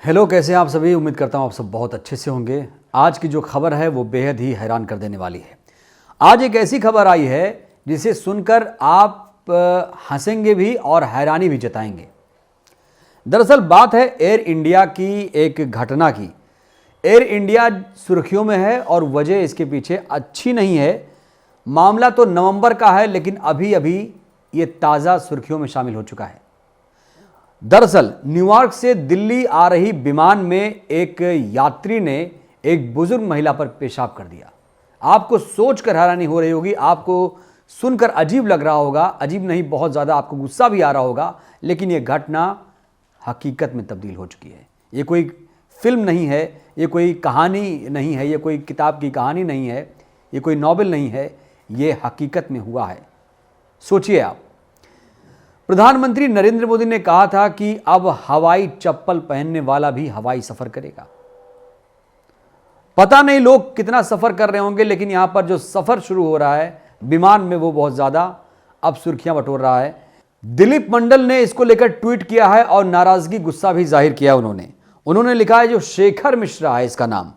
Hello, कैसे हैं आप सभी। उम्मीद करता हूं आप सब बहुत अच्छे से होंगे। आज की जो खबर है वो बेहद ही हैरान कर देने वाली है। आज एक ऐसी खबर आई है जिसे सुनकर आप हंसेंगे भी और हैरानी भी जताएंगे। दरअसल बात है एयर इंडिया की एक घटना की। एयर इंडिया सुर्खियों में है और वजह इसके पीछे अच्छी नहीं है। मामला तो नवंबर का है, लेकिन अभी अभी ये ताज़ा सुर्खियों में शामिल हो चुका है। दरअसल न्यूयॉर्क से दिल्ली आ रही विमान में एक यात्री ने एक बुजुर्ग महिला पर पेशाब कर दिया। आपको सोचकर हैरानी हो रही होगी, आपको सुनकर अजीब लग रहा होगा, अजीब नहीं बहुत ज़्यादा आपको गुस्सा भी आ रहा होगा, लेकिन यह घटना हकीकत में तब्दील हो चुकी है। ये कोई फिल्म नहीं है, ये कोई कहानी नहीं है, ये कोई किताब की कहानी नहीं है, ये कोई नॉवेल नहीं है, ये हकीकत में हुआ है। सोचिए आप, प्रधानमंत्री नरेंद्र मोदी ने कहा था कि अब हवाई चप्पल पहनने वाला भी हवाई सफर करेगा। पता नहीं लोग कितना सफर कर रहे होंगे, लेकिन यहां पर जो सफर शुरू हो रहा है विमान में वो बहुत ज्यादा अब सुर्खियां बटोर रहा है। दिलीप मंडल ने इसको लेकर ट्वीट किया है और नाराजगी गुस्सा भी जाहिर किया उन्होंने लिखा है, जो शेखर मिश्रा है इसका नाम,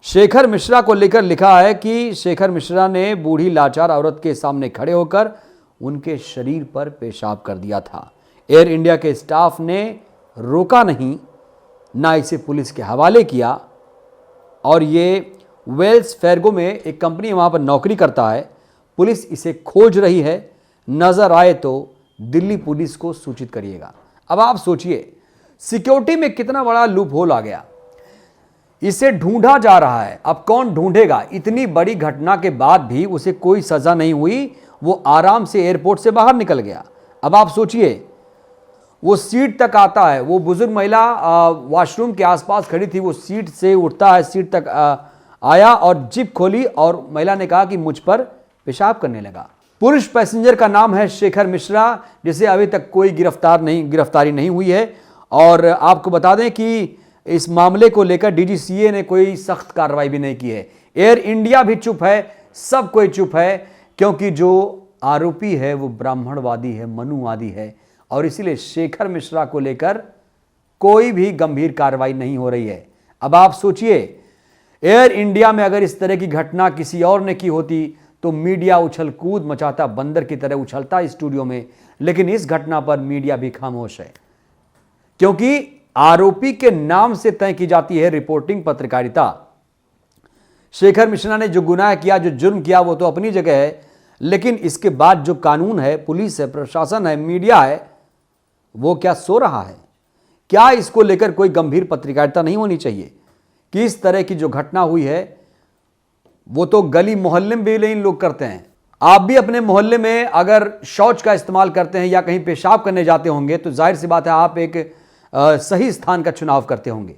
शेखर मिश्रा को लेकर लिखा है कि शेखर मिश्रा ने बूढ़ी लाचार औरत के सामने खड़े होकर उनके शरीर पर पेशाब कर दिया था। एयर इंडिया के स्टाफ ने रोका नहीं, ना इसे पुलिस के हवाले किया। और ये वेल्स फेर्गो में एक कंपनी वहाँ पर नौकरी करता है। पुलिस इसे खोज रही है, नज़र आए तो दिल्ली पुलिस को सूचित करिएगा। अब आप सोचिए, सिक्योरिटी में कितना बड़ा लूप होल आ गया। इसे ढूंढा जा रहा है, अब कौन ढूंढेगा। इतनी बड़ी घटना के बाद भी उसे कोई सज़ा नहीं हुई, वो आराम से एयरपोर्ट से बाहर निकल गया। अब आप सोचिए, वो सीट तक आता है, वो बुजुर्ग महिला वॉशरूम के आसपास खड़ी थी, वो सीट से उठता है, सीट तक आया और जिप खोली और महिला ने कहा कि मुझ पर पेशाब करने लगा। पुरुष पैसेंजर का नाम है शेखर मिश्रा, जिसे अभी तक कोई गिरफ्तारी नहीं हुई है। और आपको बता दें कि इस मामले को लेकर डीजीसीए ने कोई सख्त कार्रवाई भी नहीं की है। एयर इंडिया भी चुप है, सब कोई चुप है, क्योंकि जो आरोपी है वो ब्राह्मणवादी है, मनुवादी है, और इसीलिए शेखर मिश्रा को लेकर कोई भी गंभीर कार्रवाई नहीं हो रही है। अब आप सोचिए, एयर इंडिया में अगर इस तरह की घटना किसी और ने की होती तो मीडिया उछल कूद मचाता, बंदर की तरह उछलता स्टूडियो में, लेकिन इस घटना पर मीडिया भी खामोश है, क्योंकि आरोपी के नाम से तय की जाती है रिपोर्टिंग, पत्रकारिता। शेखर मिश्रा ने जो गुनाह किया, जो जुर्म किया, वो तो अपनी जगह है, लेकिन इसके बाद जो कानून है, पुलिस है, प्रशासन है, मीडिया है, वो क्या सो रहा है? क्या इसको लेकर कोई गंभीर पत्रकारिता नहीं होनी चाहिए कि इस तरह की जो घटना हुई है, वो तो गली मोहल्ले में भी नहीं लोग करते हैं। आप भी अपने मोहल्ले में अगर शौच का इस्तेमाल करते हैं या कहीं पेशाब करने जाते होंगे तो जाहिर सी बात है आप एक सही स्थान का चुनाव करते होंगे।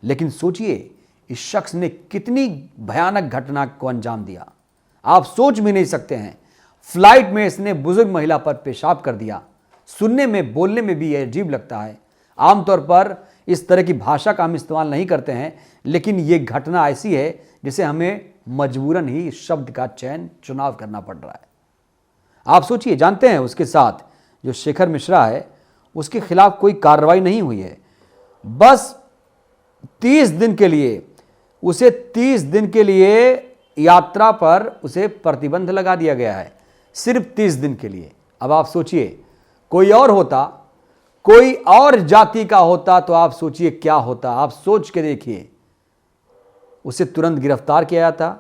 लेकिन सोचिए, इस शख्स ने कितनी भयानक घटना को अंजाम दिया, आप सोच भी नहीं सकते हैं। फ्लाइट में इसने बुजुर्ग महिला पर पेशाब कर दिया। सुनने में, बोलने में भी यह अजीब लगता है। आमतौर पर इस तरह की भाषा का हम इस्तेमाल नहीं करते हैं, लेकिन यह घटना ऐसी है जिसे हमें मजबूरन ही इस शब्द का चुनाव करना पड़ रहा है। आप सोचिए, जानते हैं उसके साथ जो शेखर मिश्रा है उसके खिलाफ कोई कार्रवाई नहीं हुई है। बस 30 दिन के लिए, उसे 30 दिन के लिए यात्रा पर उसे प्रतिबंध लगा दिया गया है, सिर्फ 30 दिन के लिए। अब आप सोचिए, कोई और होता, कोई और जाति का होता तो आप सोचिए क्या होता। आप सोच के देखिए, उसे तुरंत गिरफ्तार किया जाता,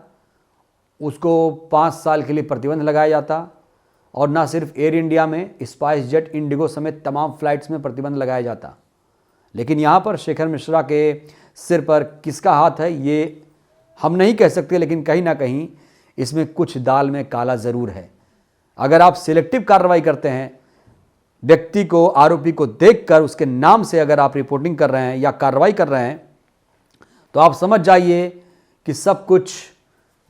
उसको 5 साल के लिए प्रतिबंध लगाया जाता, और ना सिर्फ एयर इंडिया में, स्पाइस जेट, इंडिगो समेत तमाम फ्लाइट्स में प्रतिबंध लगाया जाता। लेकिन यहाँ पर शेखर मिश्रा के सिर पर किसका हाथ है ये हम नहीं कह सकते, लेकिन कहीं ना कहीं इसमें कुछ दाल में काला ज़रूर है। अगर आप सिलेक्टिव कार्रवाई करते हैं, व्यक्ति को, आरोपी को देखकर उसके नाम से अगर आप रिपोर्टिंग कर रहे हैं या कार्रवाई कर रहे हैं, तो आप समझ जाइए कि सब कुछ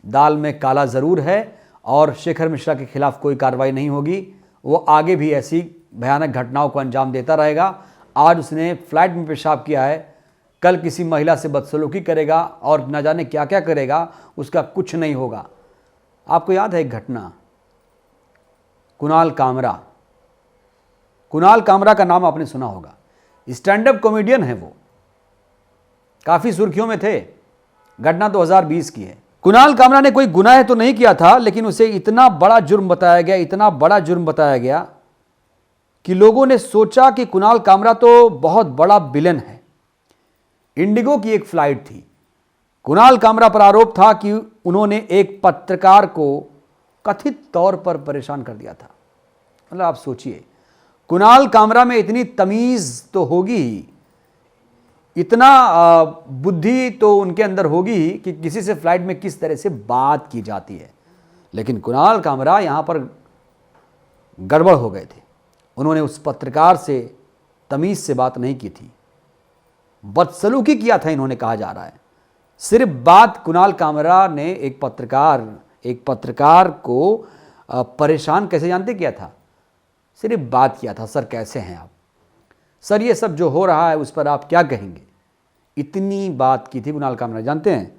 दाल में काला ज़रूर है और शेखर मिश्रा के खिलाफ कोई कार्रवाई नहीं होगी। वो आगे भी ऐसी भयानक घटनाओं को अंजाम देता रहेगा। आज उसने फ्लाइट में पेशाब किया है, कल किसी महिला से बदसलूकी करेगा और न जाने क्या क्या करेगा, उसका कुछ नहीं होगा। आपको याद है एक घटना, कुणाल कामरा। कुणाल कामरा का नाम आपने सुना होगा, स्टैंड अप कॉमेडियन है वो। काफी सुर्खियों में थे। घटना 2020 की है। कुणाल कामरा ने कोई गुनाह तो नहीं किया था, लेकिन उसे इतना बड़ा जुर्म बताया गया, इतना बड़ा जुर्म बताया गया कि लोगों ने सोचा कि कुणाल कामरा तो बहुत बड़ा विलन है। इंडिगो की एक फ्लाइट थी। कुणाल कामरा पर आरोप था कि उन्होंने एक पत्रकार को कथित तौर पर परेशान कर दिया था। मतलब आप सोचिए, कुणाल कामरा में इतनी तमीज तो होगी ही, इतना बुद्धि तो उनके अंदर होगी ही कि किसी से फ्लाइट में किस तरह से बात की जाती है। लेकिन कुणाल कामरा यहां पर गड़बड़ हो गए थे। उन्होंने उस पत्रकार से तमीज से बात नहीं की थी, बदसलूकी किया था इन्होंने, कहा जा रहा है। सिर्फ बात कुणाल कामरा ने एक पत्रकार को परेशान कैसे जानते किया था? सिर्फ बात किया था, सर कैसे हैं आप, सर ये सब जो हो रहा है उस पर आप क्या कहेंगे, इतनी बात की थी कुणाल कामरा। जानते हैं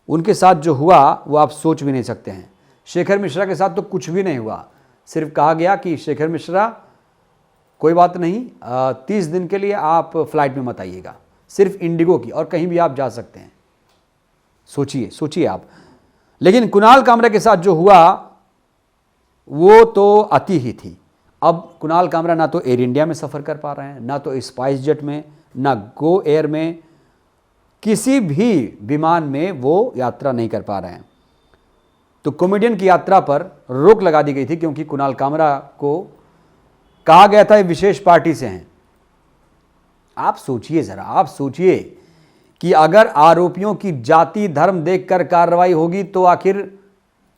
उनके साथ जो हुआ वो आप सोच भी नहीं सकते हैं। शेखर मिश्रा के साथ तो कुछ भी नहीं हुआ, सिर्फ कहा गया कि शेखर मिश्रा कोई बात नहीं, 30 दिन के लिए आप फ्लाइट में मत आइएगा, सिर्फ इंडिगो की, और कहीं भी आप जा सकते हैं। सोचिए आप। लेकिन कुणाल कामरा के साथ जो हुआ वो तो अति ही थी। अब कुणाल कामरा ना तो एयर इंडिया में सफ़र कर पा रहे हैं, ना तो स्पाइस जेट में, ना गो एयर में, किसी भी विमान में वो यात्रा नहीं कर पा रहे हैं। तो कॉमेडियन की यात्रा पर रोक लगा दी गई थी, क्योंकि कुणाल कामरा को कहा गया था ये विशेष पार्टी से हैं। आप सोचिए जरा, आप सोचिए कि अगर आरोपियों की जाति धर्म देखकर कार्रवाई होगी तो आखिर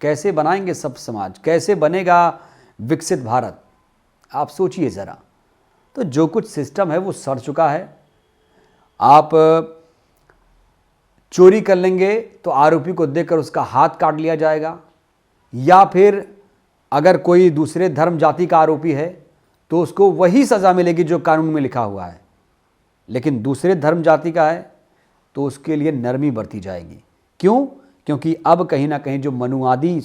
कैसे बनाएंगे सब समाज, कैसे बनेगा विकसित भारत? आप सोचिए जरा। तो जो कुछ सिस्टम है वो सड़ चुका है। आप चोरी कर लेंगे तो आरोपी को देखकर उसका हाथ काट लिया जाएगा, या फिर अगर कोई दूसरे धर्म जाति का आरोपी है तो उसको वही सज़ा मिलेगी जो कानून में लिखा हुआ है। लेकिन दूसरे धर्म जाति का है तो उसके लिए नरमी बरती जाएगी। क्यों? क्योंकि अब कहीं ना कहीं जो मनुवादी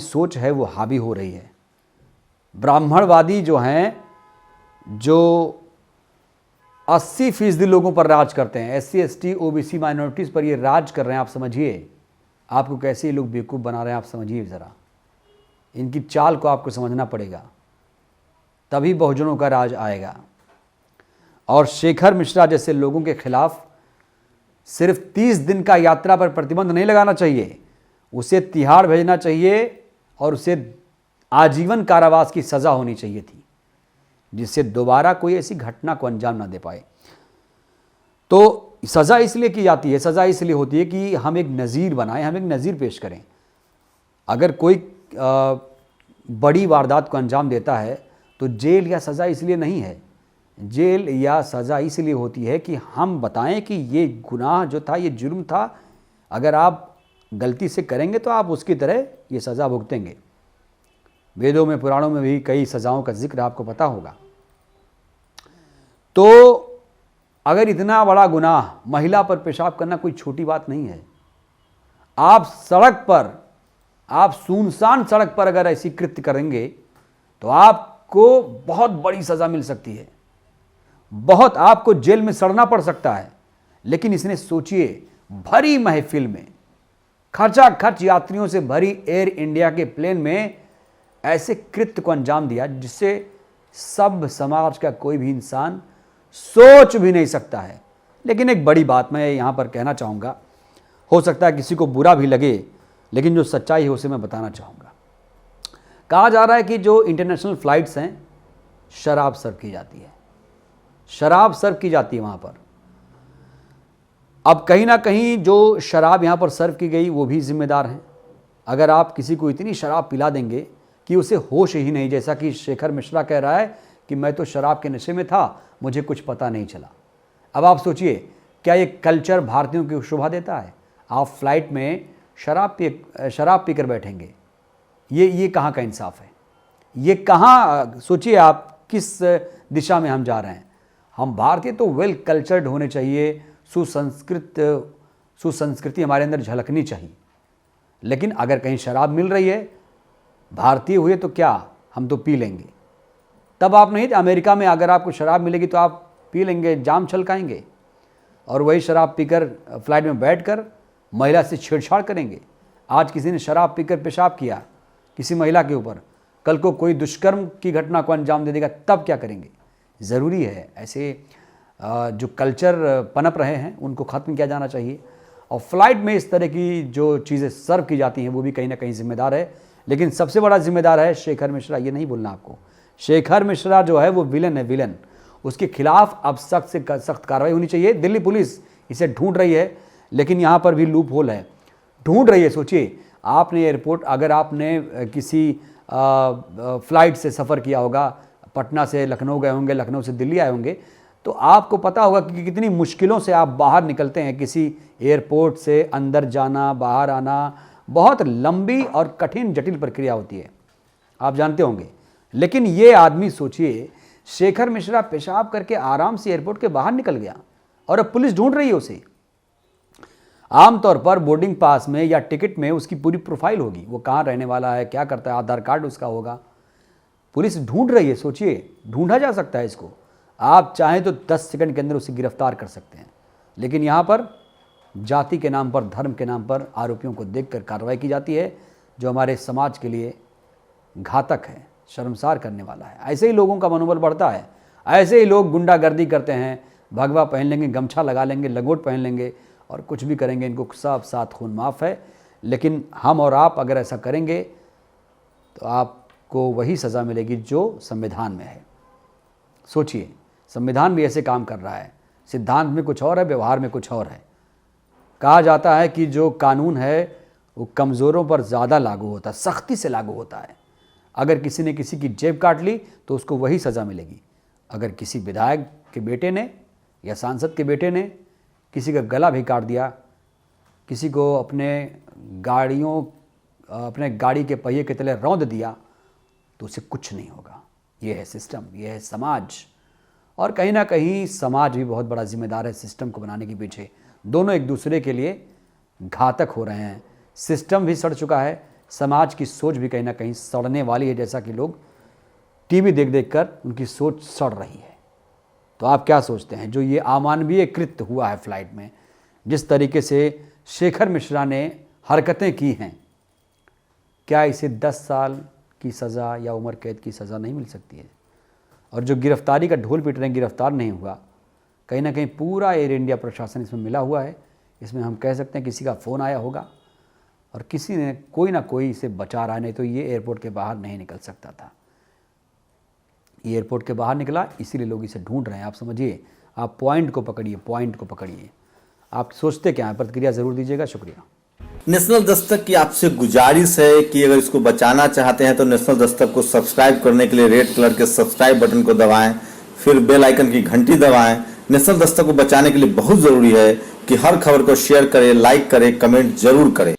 सोच है वो हावी हो रही है। ब्राह्मणवादी जो हैं, जो 80% लोगों पर राज करते हैं, SC ST OBC माइनॉरिटीज़ पर ये राज कर रहे हैं। आप समझिए आपको कैसे ये लोग बेवकूफ़ बना रहे हैं, आप समझिए ज़रा। इनकी चाल को आपको समझना पड़ेगा, तभी बहुजनों का राज आएगा। और शेखर मिश्रा जैसे लोगों के खिलाफ सिर्फ 30 दिन का यात्रा पर प्रतिबंध नहीं लगाना चाहिए, उसे तिहाड़ भेजना चाहिए और उसे आजीवन कारावास की सज़ा होनी चाहिए थी, जिससे दोबारा कोई ऐसी घटना को अंजाम ना दे पाए। तो सज़ा इसलिए की जाती है, सज़ा इसलिए होती है कि हम एक नज़ीर बनाएं, हम एक नज़ीर पेश करें। अगर कोई बड़ी वारदात को अंजाम देता है तो जेल या सज़ा इसलिए नहीं है। जेल या सज़ा इसलिए होती है कि हम बताएं कि ये गुनाह जो था, ये जुर्म था, अगर आप गलती से करेंगे तो आप उसकी तरह ये सज़ा भुगतेंगे। वेदों में, पुराणों में भी कई सज़ाओं का जिक्र आपको पता होगा। तो अगर इतना बड़ा गुनाह, महिला पर पेशाब करना कोई छोटी बात नहीं है। आप सड़क पर, आप सुनसान सड़क पर अगर ऐसी कृत्य करेंगे तो आपको बहुत बड़ी सज़ा मिल सकती है, बहुत आपको जेल में सड़ना पड़ सकता है। लेकिन इसने सोचिए, भरी महफिल में, खर्चाखर्च यात्रियों से भरी एयर इंडिया के प्लेन में ऐसे कृत्य को अंजाम दिया जिससे सब समाज का कोई भी इंसान सोच भी नहीं सकता है। लेकिन एक बड़ी बात मैं यहाँ पर कहना चाहूँगा, हो सकता है किसी को बुरा भी लगे, लेकिन जो सच्चाई है उसे मैं बताना चाहूँगा। कहा जा रहा है कि जो इंटरनेशनल फ़्लाइट्स हैं, शराब सर्व की जाती है, शराब सर्व की जाती है वहाँ पर। अब कहीं ना कहीं जो शराब यहाँ पर सर्व की गई वो भी जिम्मेदार हैं। अगर आप किसी को इतनी शराब पिला देंगे कि उसे होश ही नहीं, जैसा कि शेखर मिश्रा कह रहा है कि मैं तो शराब के नशे में था, मुझे कुछ पता नहीं चला। अब आप सोचिए, क्या ये कल्चर भारतीयों की शोभा देता है? आप फ्लाइट में शराब पीकर बैठेंगे, ये कहाँ का इंसाफ है? ये कहाँ, सोचिए आप किस दिशा में हम जा रहे हैं। हम भारतीय तो वेल कल्चर्ड होने चाहिए, सुसंस्कृति हमारे अंदर झलकनी चाहिए। लेकिन अगर कहीं शराब मिल रही है, भारतीय हुए तो क्या, हम तो पी लेंगे। तब आप नहीं, अमेरिका में अगर आपको शराब मिलेगी तो आप पी लेंगे, जाम छलकाएंगे। और वही शराब पीकर फ्लाइट में बैठकर महिला से छेड़छाड़ करेंगे। आज किसी ने शराब पीकर पेशाब किया किसी महिला के ऊपर, कल को कोई दुष्कर्म की घटना को अंजाम दे देगा, तब क्या करेंगे? ज़रूरी है ऐसे जो कल्चर पनप रहे हैं उनको ख़त्म किया जाना चाहिए। और फ्लाइट में इस तरह की जो चीज़ें सर्व की जाती हैं वो भी कहीं ना कहीं जिम्मेदार है, लेकिन सबसे बड़ा जिम्मेदार है शेखर मिश्रा। ये नहीं भूलना आपको, शेखर मिश्रा जो है वो विलन है, विलन। उसके खिलाफ अब सख्त से सख्त कार्रवाई होनी चाहिए। दिल्ली पुलिस इसे ढूंढ रही है, लेकिन यहाँ पर भी लूप होल है, ढूंढ रही है। सोचिए, आपने एयरपोर्ट, अगर आपने किसी फ्लाइट से सफ़र किया होगा, पटना से लखनऊ गए होंगे, लखनऊ से दिल्ली आए होंगे, तो आपको पता होगा कि कितनी मुश्किलों से आप बाहर निकलते हैं। किसी एयरपोर्ट से अंदर जाना, बाहर आना बहुत लंबी और कठिन जटिल प्रक्रिया होती है, आप जानते होंगे। लेकिन ये आदमी, सोचिए, शेखर मिश्रा पेशाब करके आराम से एयरपोर्ट के बाहर निकल गया और अब पुलिस ढूंढ रही है उसे। आमतौर पर बोर्डिंग पास में या टिकट में उसकी पूरी प्रोफाइल होगी, वो कहाँ रहने वाला है, क्या करता है, आधार कार्ड उसका होगा। पुलिस ढूंढ रही है, सोचिए, ढूंढा जा सकता है इसको। आप चाहें तो 10 सेकंड के अंदर उसे गिरफ्तार कर सकते हैं, लेकिन यहाँ पर जाति के नाम पर, धर्म के नाम पर आरोपियों को देखकर कार्रवाई की जाती है, जो हमारे समाज के लिए घातक है, शर्मसार करने वाला है। ऐसे ही लोगों का मनोबल बढ़ता है, ऐसे ही लोग गुंडागर्दी करते हैं, भगवा पहन लेंगे, गमछा लगा लेंगे, लंगोट पहन लेंगे और कुछ भी करेंगे, इनको सब साथ खून माफ़ है। लेकिन हम और आप अगर ऐसा करेंगे तो आपको वही सज़ा मिलेगी जो संविधान में है। सोचिए, संविधान भी ऐसे काम कर रहा है, सिद्धांत में कुछ और है, व्यवहार में कुछ और है। कहा जाता है कि जो कानून है वो कमज़ोरों पर ज़्यादा लागू होता है, सख्ती से लागू होता है। अगर किसी ने किसी की जेब काट ली तो उसको वही सज़ा मिलेगी। अगर किसी विधायक के बेटे ने या सांसद के बेटे ने किसी का गला भी काट दिया, किसी को अपने गाड़ी के पहिए के तले रौंद दिया, तो उसे कुछ नहीं होगा। ये है सिस्टम, ये है समाज। और कहीं ना कहीं समाज भी बहुत बड़ा जिम्मेदार है सिस्टम को बनाने के पीछे। दोनों एक दूसरे के लिए घातक हो रहे हैं। सिस्टम भी सड़ चुका है, समाज की सोच भी कहीं ना कहीं सड़ने वाली है, जैसा कि लोग टीवी देख देख कर उनकी सोच सड़ रही है। तो आप क्या सोचते हैं, जो ये अमानवीय कृत्य हुआ है फ्लाइट में, जिस तरीके से शेखर मिश्रा ने हरकतें की हैं, क्या इसे 10 साल की सज़ा या उम्र कैद की सज़ा नहीं मिल सकती है? और जो गिरफ्तारी का ढोल पीट रहे हैं, गिरफ्तार नहीं हुआ, कहीं ना कहीं पूरा एयर इंडिया प्रशासन इसमें मिला हुआ है। इसमें हम कह सकते हैं किसी का फ़ोन आया होगा और किसी ने, कोई ना कोई इसे बचा रहा है, नहीं तो ये एयरपोर्ट के बाहर नहीं निकल सकता था। ये एयरपोर्ट के बाहर निकला, इसीलिए लोग इसे ढूंढ रहे हैं। आप समझिए, आप पॉइंट को पकड़िए, पॉइंट को पकड़िए। आप सोचते क्या हैं, प्रतिक्रिया ज़रूर दीजिएगा। शुक्रिया। नेशनल दस्तक की आपसे गुजारिश है कि अगर इसको बचाना चाहते हैं तो नेशनल दस्तक को सब्सक्राइब करने के लिए रेड कलर के सब्सक्राइब बटन को दबाएं, फिर बेल आइकन की घंटी दबाएं। नेशनल दस्तक को बचाने के लिए बहुत जरूरी है कि हर खबर को शेयर करें, लाइक करें, कमेंट जरूर करें।